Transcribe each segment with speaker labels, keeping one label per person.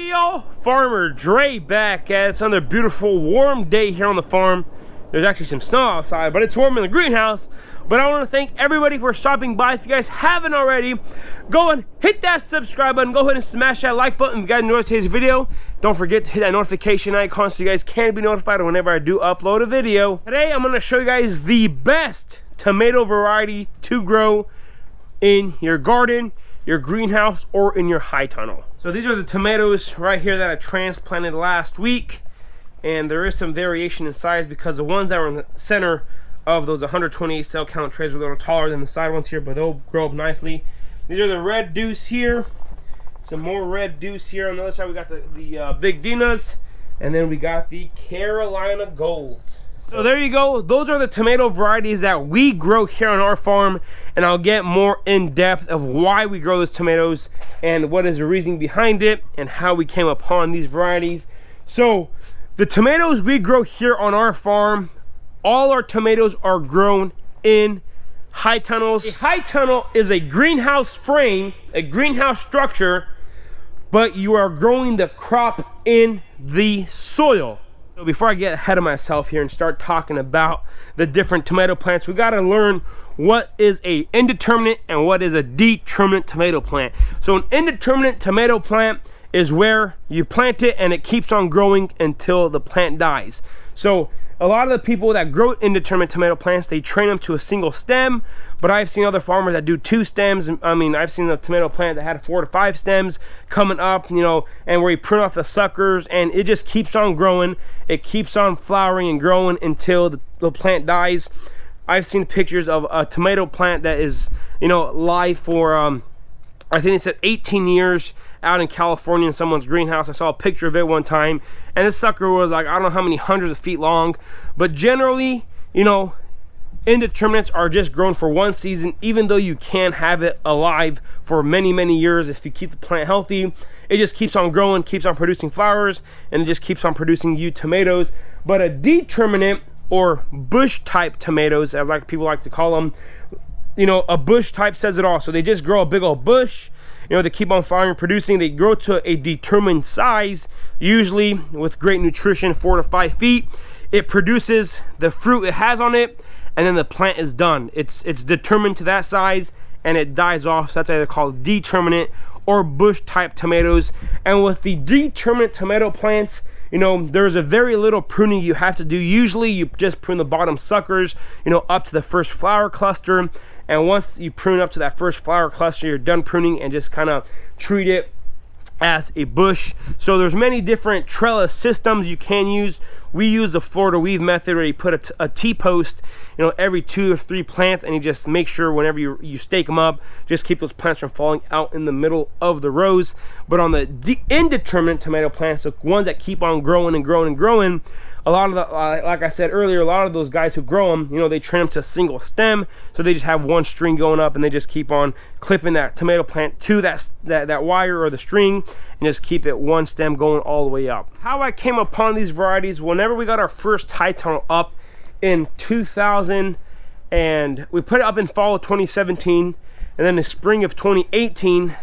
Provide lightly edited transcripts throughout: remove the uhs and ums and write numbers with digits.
Speaker 1: y'all, Farmer Dre back at another beautiful warm day here on the farm. There's actually some snow outside, but it's warm in the greenhouse. But I want to thank everybody for stopping by. If you guys haven't already, go and hit that subscribe button. Go ahead and smash that like button if you guys enjoyed today's video. Don't forget to hit that notification icon so you guys can be notified whenever I do upload a video. Today I'm going to show you guys the best tomato variety to grow in your garden, your greenhouse, or in your high tunnel. So these are the tomatoes right here that I transplanted last week, and there is some variation in size because the ones that were in the center of those 128 cell count trays were a little taller than the side ones here, but they'll grow up nicely. These are the red deuce here, some more red deuce here. On the other side we got the big Dinas, and then we got the Carolina Golds. So there you go. Those are the tomato varieties that we grow here on our farm, and I'll get more in depth of why we grow those tomatoes and what is the reasoning behind it and how we came upon these varieties. So the tomatoes we grow here on our farm, all our tomatoes are grown in high tunnels. A high tunnel is a greenhouse frame, a greenhouse structure, but you are growing the crop in the soil. So before I get ahead of myself here and start talking about the different tomato plants, we got to learn what is a indeterminate and what is a determinate tomato plant. So an indeterminate tomato plant is where you plant it and it keeps on growing until the plant dies. So a lot of the people that grow indeterminate tomato plants, they train them to a single stem, but I've seen other farmers that do 2 stems. I mean, I've seen a tomato plant that had 4 to 5 stems coming up, you know, and where you prune off the suckers and it just keeps on growing. It keeps on flowering and growing until the plant dies. I've seen pictures of a tomato plant that is, you know, live for, I think it said 18 years out in California in someone's greenhouse. I saw a picture of it one time, and this sucker was like, I don't know how many hundreds of feet long. But generally, you know, indeterminates are just grown for one season, even though you can have it alive for many years if you keep the plant healthy. It just keeps on growing, keeps on producing flowers, and it just keeps on producing you tomatoes. But a determinate, or bush type tomatoes, as like people like to call them, you know, a bush type says it all. So they just grow a big old bush, you know, they keep on flowering and producing. They grow to a determined size, usually with great nutrition, 4 to 5 feet. It produces the fruit it has on it, and then the plant is done. It's determined to that size and it dies off. So that's why they're called determinate or bush type tomatoes. And with the determinate tomato plants, you know, there's a very little pruning you have to do. Usually you just prune the bottom suckers, you know, up to the first flower cluster. And once you prune up to that first flower cluster, you're done pruning and just kind of treat it as a bush. So there's many different trellis systems you can use. We use the Florida weave method where you put a T-post, you know, every 2 or 3 plants, and you just make sure whenever you stake them up, just keep those plants from falling out in the middle of the rows. But on the indeterminate tomato plants, the ones that keep on growing and growing and growing, a lot of the, like I said earlier, a lot of those guys who grow them, you know, they train them to a single stem, so they just have one string going up and they just keep on clipping that tomato plant to that wire or the string and just keep it one stem going all the way up. How I came upon these varieties, whenever we got our first high tunnel up in 2000, and we put it up in fall of 2017, and then the spring of 2018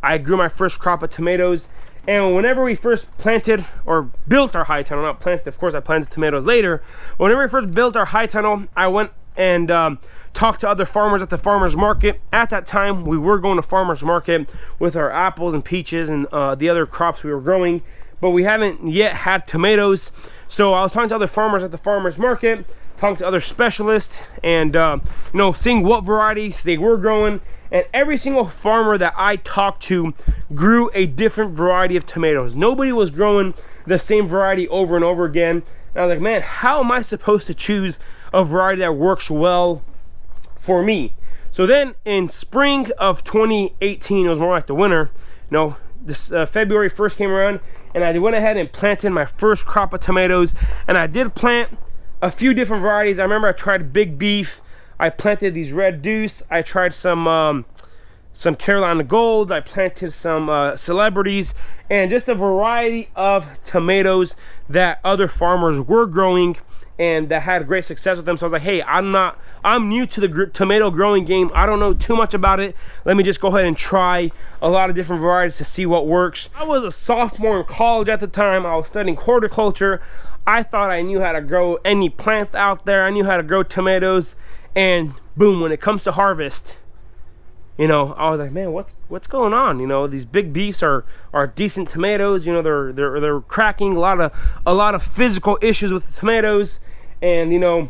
Speaker 1: I grew my first crop of tomatoes. And whenever we first planted or built our high tunnel, not planted, of course I planted tomatoes later, but whenever we first built our high tunnel, I went and talked to other farmers at the farmers market. At that time we were going to farmers market with our apples and peaches and the other crops we were growing, but we haven't yet had tomatoes. So I was talking to other farmers at the farmers market, talking to other specialists, and you know, seeing what varieties they were growing. And every single farmer that I talked to grew a different variety of tomatoes. Nobody was growing the same variety over and over again. And I was like, man, how am I supposed to choose a variety that works well for me? So then in spring of 2018, it was more like the winter, you know, this February 1st came around, and I went ahead and planted my first crop of tomatoes. And I did plant a few different varieties. I remember I tried Big Beef, I planted these Red Deuce, I tried some Carolina Gold, I planted some Celebrities, and just a variety of tomatoes that other farmers were growing and that had great success with them. So I was like, hey, I'm new to the tomato growing game. I don't know too much about it. Let me just go ahead and try a lot of different varieties to see what works. I was a sophomore in college at the time. I was studying horticulture. I thought I knew how to grow any plant out there. I knew how to grow tomatoes, and boom, when it comes to harvest, you know, I was like, man, what's going on? You know, these big beasts are decent tomatoes. You know, they're cracking. A lot of physical issues with the tomatoes, and you know,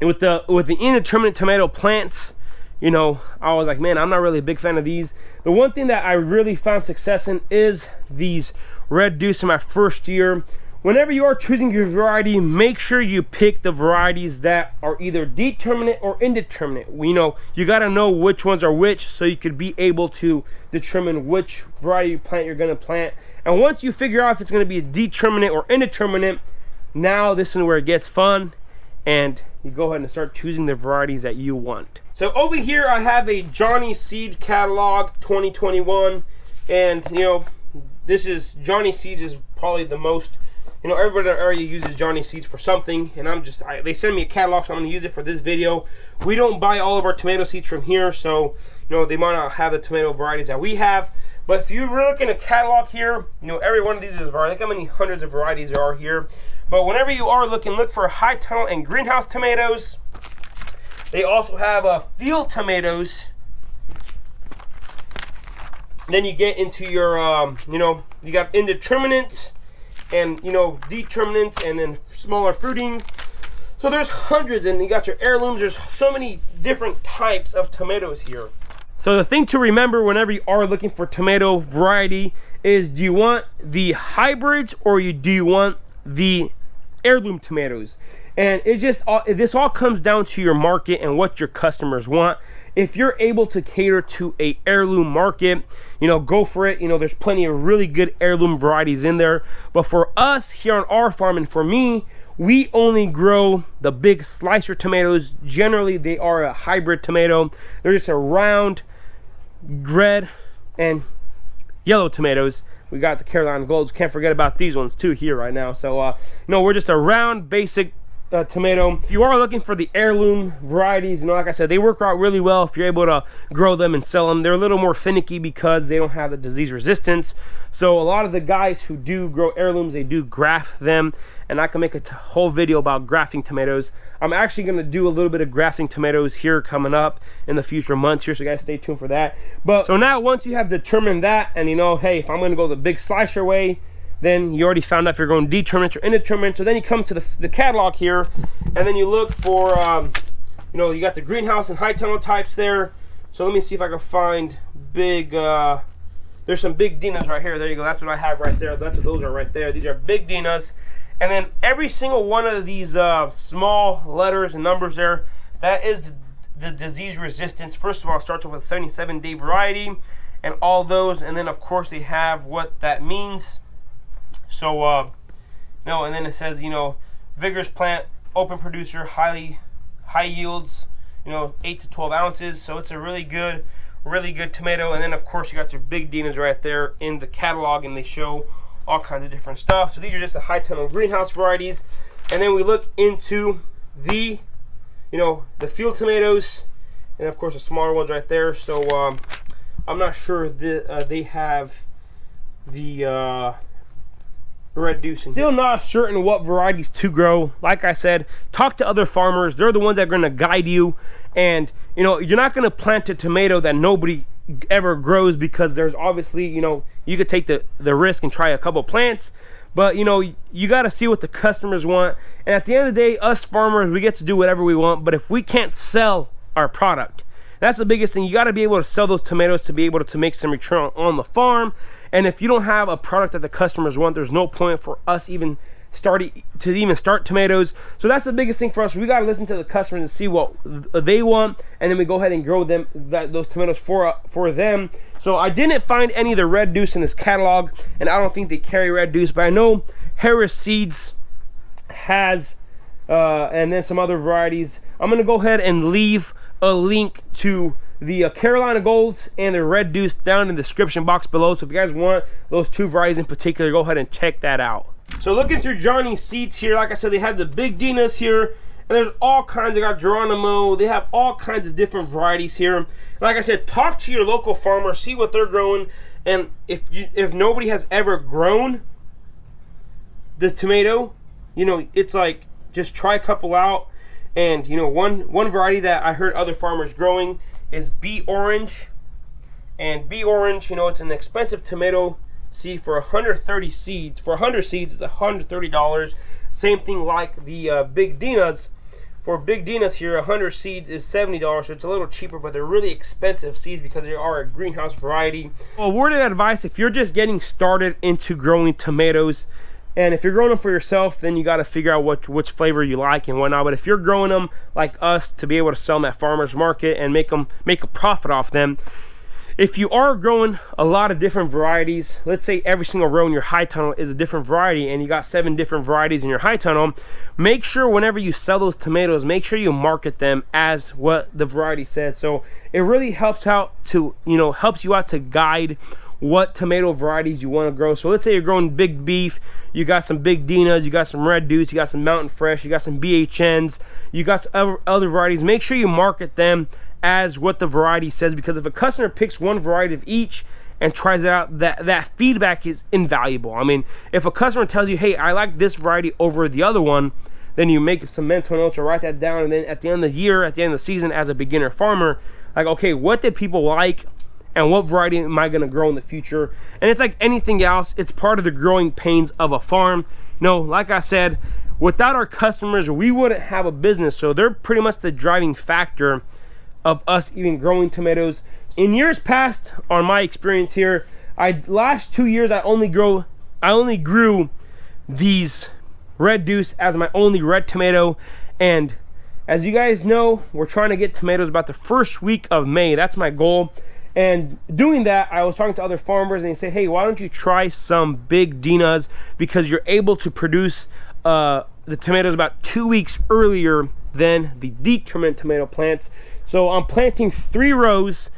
Speaker 1: with the indeterminate tomato plants, you know, I was like, man, I'm not really a big fan of these. The one thing that I really found success in is these Red Deuce in my first year. Whenever you are choosing your variety, make sure you pick the varieties that are either determinate or indeterminate. You know, you got to know which ones are which, so you could be able to determine which variety plant you're going to plant. And once you figure out if it's going to be a determinate or indeterminate, now this is where it gets fun, and you go ahead and start choosing the varieties that you want. So over here I have a Johnny Seed catalog 2021, and you know, this is Johnny Seeds is probably the most, you know, everybody in our area uses Johnny Seeds for something, and they send me a catalog, so I'm going to use it for this video. We don't buy all of our tomato seeds from here, so you know, they might not have the tomato varieties that we have. But if you look in a catalog here, you know, every one of these is a variety. Look how many hundreds of varieties there are here. But whenever you are looking, look for high tunnel and greenhouse tomatoes. They also have field tomatoes. Then you get into your, you know, you got indeterminates, and you know, determinants, and then smaller fruiting. So there's hundreds, and you got your heirlooms. There's so many different types of tomatoes here. So the thing to remember whenever you are looking for tomato variety is, do you want the hybrids or do you want the heirloom tomatoes? And it just this all comes down to your market and what your customers want. If you're able to cater to a heirloom market, you know, go for it. You know, there's plenty of really good heirloom varieties in there. But for us here on our farm, and for me, we only grow the big slicer tomatoes. Generally, they are a hybrid tomato. They're just a round red and yellow tomatoes. We got the Carolina Golds. Can't forget about these ones too here right now. So, no, we're just a round, basic tomato. If you are looking for the heirloom varieties, you know, like I said, they work out really well if you're able to grow them and sell them. They're a little more finicky because they don't have the disease resistance. So a lot of the guys who do grow heirlooms, they do graft them, and I can make a whole video about grafting tomatoes. I'm actually going to do a little bit of grafting tomatoes here coming up in the future months here, so guys, stay tuned for that. But so now, once you have determined that, and you know, hey, if I'm going to go the big slicer way, then you already found out if you're going determinate or indeterminate. So then you come to the catalog here, and then you look for, you know, you got the greenhouse and high tunnel types there. So let me see if I can find big, there's some big Dinas right here. There you go. That's what I have right there. That's what those are right there. These are big Dinas. And then every single one of these small letters and numbers there, that is the disease resistance. First of all, it starts off with 77-day variety and all those. And then, of course, they have what that means. So, you know, and then it says, you know, vigorous plant, open producer, high yields, you know, 8 to 12 ounces. So it's a really good tomato. And then, of course, you got your big Dinas right there in the catalog, and they show all kinds of different stuff. So these are just the high tunnel greenhouse varieties. And then we look into the, you know, the field tomatoes, and of course the smaller ones right there. So I'm not sure they have the Red Deuce. Still not certain what varieties to grow. Like I said, talk to other farmers. They're the ones that are going to guide you. And you know, you're not going to plant a tomato that nobody ever grows, because there's obviously, you know, you could take the risk and try a couple plants, but you know, you got to see what the customers want. And at the end of the day, us farmers, we get to do whatever we want. But if we can't sell our product, that's the biggest thing. You got to be able to sell those tomatoes to be able to make some return on the farm. And if you don't have a product that the customers want, there's no point for us even start tomatoes. So that's the biggest thing for us. We got to listen to the customers and see what they want, and then we go ahead and grow them those tomatoes for them. So I didn't find any of the Red Deuce in this catalog, and I don't think they carry Red Deuce, but I know Harris Seeds has and then some other varieties. I'm gonna go ahead and leave a link to the Carolina Golds and the Red Deuce down in the description box below. So if you guys want those two varieties in particular, go ahead and check that out. So looking through Johnny's seeds here, like I said, they have the Big Dinas here, and there's all kinds. They got Geronimo. They have all kinds of different varieties here. Like I said, talk to your local farmer, see what they're growing, and if nobody has ever grown the tomato, you know, it's like just try a couple out. And you know, one variety that I heard other farmers growing is B Orange. And B Orange, you know, it's an expensive tomato seed for 130 seeds. For 100 seeds, it's $130. Same thing like the Big Dinas. For Big Dinas here, 100 seeds is $70, so it's a little cheaper, but they're really expensive seeds because they are a greenhouse variety. Well, word of advice, if you're just getting started into growing tomatoes, and if you're growing them for yourself, then you got to figure out which flavor you like and whatnot. But if you're growing them like us to be able to sell them at farmers market and make a profit off them, if you are growing a lot of different varieties, let's say every single row in your high tunnel is a different variety and you got 7 different varieties in your high tunnel, make sure whenever you sell those tomatoes, make sure you market them as what the variety says. So it really helps out to, you know, helps you out to guide what tomato varieties you want to grow. So let's say you're growing Big Beef, you got some Big Dinas, you got some Red Deuce, you got some Mountain Fresh, you got some BHNs, you got some other varieties. Make sure you market them as what the variety says, because if a customer picks one variety of each and tries it out, that feedback is invaluable. I mean, if a customer tells you, hey, I like this variety over the other one, then you make some mental notes or write that down, and then at the end of the year, at the end of the season, as a beginner farmer, like, okay, what did people like and what variety am I going to grow in the future? And it's like anything else, it's part of the growing pains of a farm. You know, like I said, without our customers, we wouldn't have a business. So they're pretty much the driving factor of us even growing tomatoes. In years past, on my experience here, last 2 years I only grew these Red Deuce as my only red tomato. And as you guys know, we're trying to get tomatoes about the first week of May. That's my goal. And doing that, I was talking to other farmers and they say, hey, why don't you try some Big Dinas, because you're able to produce the tomatoes about 2 weeks earlier than the Determinate tomato plants. So I'm planting 3 rows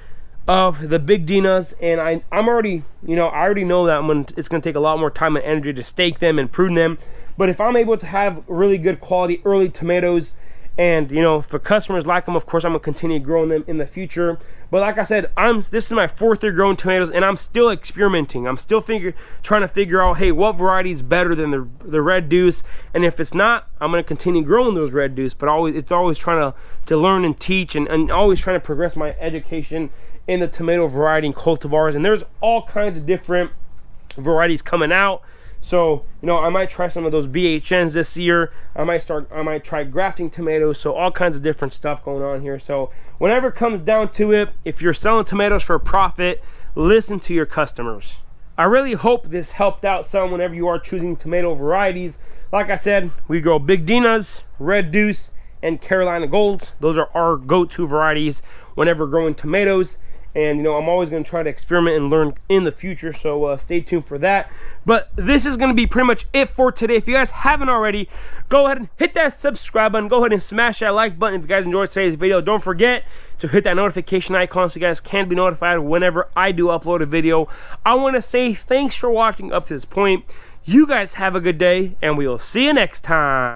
Speaker 1: of the Big Dinas, and I'm already, you know, I already know that it's going to take a lot more time and energy to stake them and prune them. But if I'm able to have really good quality early tomatoes, and you know, if the customers like them, of course I'm gonna continue growing them in the future. But like I said, this is my 4th year growing tomatoes, and I'm still experimenting. I'm still trying to figure out, hey, what variety is better than the Red Deuce, and if it's not, I'm gonna continue growing those Red Deuce. But it's always trying to learn and teach, and always trying to progress my education in the tomato variety and cultivars. And there's all kinds of different varieties coming out. So, you know, I might try some of those BHNs this year. I might try grafting tomatoes. So all kinds of different stuff going on here. So whenever it comes down to it, if you're selling tomatoes for a profit, listen to your customers. I really hope this helped out some whenever you are choosing tomato varieties. Like I said, we grow Big Dinas, Red Deuce, and Carolina Golds. Those are our go-to varieties whenever growing tomatoes. And you know, I'm always going to try to experiment and learn in the future, so stay tuned for that. But this is going to be pretty much it for today. If you guys haven't already, go ahead and hit that subscribe button, go ahead and smash that like button. If you guys enjoyed today's video, don't forget to hit that notification icon so you guys can be notified whenever I do upload a video. I want to say thanks for watching up to this point. You guys have a good day, and we will see you next time.